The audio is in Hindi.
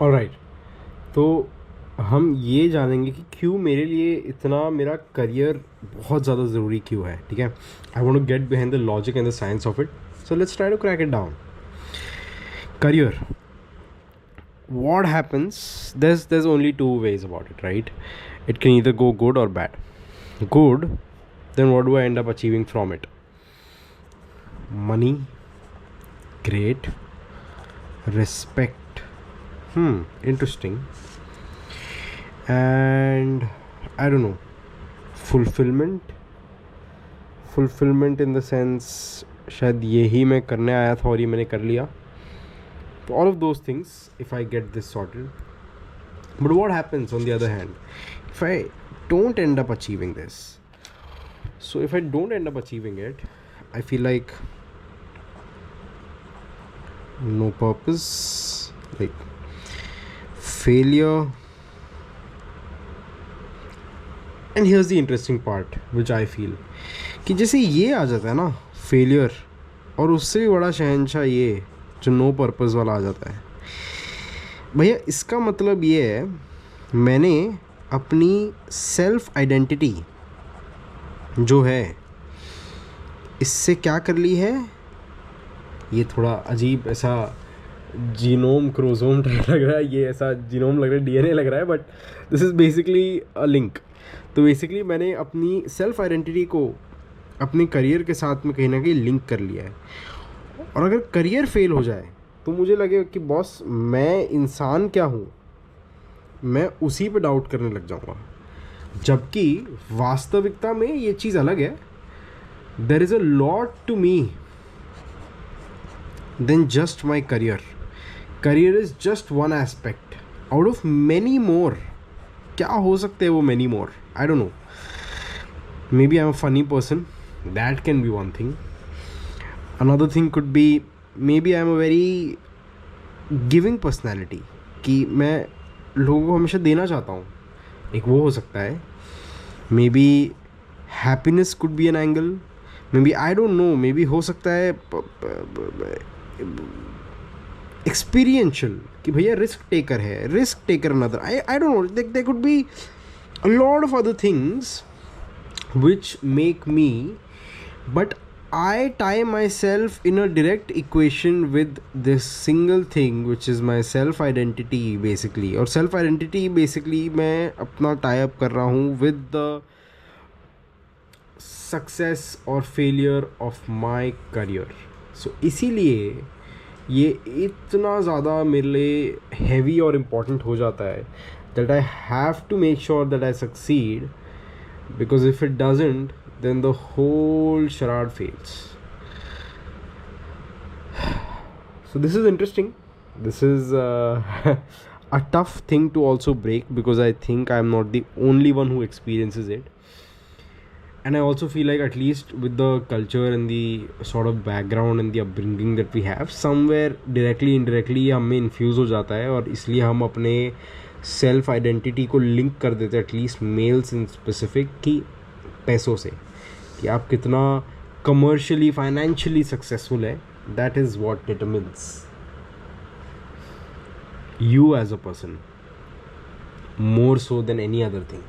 ऑलराइट, तो हम ये जानेंगे कि क्यों मेरे लिए इतना मेरा करियर बहुत ज़्यादा ज़रूरी क्यों है. ठीक है, I want to get behind the logic and the science of it. So let's try to crack it down. Career, what happens, there's only two ways about it, right? It can either go good or bad. Good, then what do I end up achieving from it? Money, great. Respect, interesting. And I don't know, fulfillment in the sense शायद यही मैं करने आया था और ये मैंने कर लिया. So all of those things, if I get this sorted. But what happens on the other hand if I don't end up achieving this? So if I don't end up achieving it, I feel like no purpose, like failure. And here's the interesting part which I feel कि जैसे ये आ जाता है ना फेलियर, और उससे भी बड़ा शहंशाह ये जो नो पर्पस वाला आ जाता है. भैया इसका मतलब ये है मैंने अपनी सेल्फ आइडेंटिटी जो है इससे क्या कर ली है. ये थोड़ा अजीब ऐसा जीनोम क्रोमोसोम टाइप लग रहा है, ये ऐसा जीनोम लग रहा है, डीएनए लग रहा है, but this is basically a link. तो बेसिकली मैंने अपनी सेल्फ आइडेंटिटी को अपने करियर के साथ में कहीं ना कहीं लिंक कर लिया है. और अगर करियर फेल हो जाए तो मुझे लगे कि बॉस मैं इंसान क्या हूँ, मैं उसी पे डाउट करने लग जाऊँगा. जबकि वास्तविकता में ये चीज़ अलग है. There is a lot to me than just my career. Career is just one aspect out of many more. क्या हो सकते हैं वो many more, I don't know. Maybe I am a funny person, that can be one thing. Another thing could be maybe I am a very giving personality, कि मैं लोगों को हमेशा देना चाहता हूँ, एक वो हो सकता है. Maybe happiness could be an angle, maybe I don't know, maybe हो सकता है एक्सपीरियंशियल कि भैया रिस्क टेकर है, risk taker another, I don't know, they could be a lot of other things which make me, but I tie myself in a direct equation with this single thing which is my self identity basically. और self identity basically मैं अपना tie up कर रहा हूँ with the success or failure of my career. So इसीलिए ये इतना ज़्यादा मेरे लिए heavy और important हो जाता है that I have to make sure that I succeed, because if it doesn't then the whole charade fails. So this is interesting. This is a tough thing to also break, because I think I'm not the only one who experiences it. And I also feel like, at least with the culture and the sort of background and the upbringing that we have, somewhere directly indirectly हमें इन्फ्यूज़ हो जाता है, और इसलिए हम अपने सेल्फ आइडेंटिटी को लिंक कर देते हैं, एटलीस्ट मेल्स इन स्पेसिफिक, कि पैसों से, कि आप कितना कमर्शियली फाइनेंशियली सक्सेसफुल है. That is what determines you as a person more so than any other thing.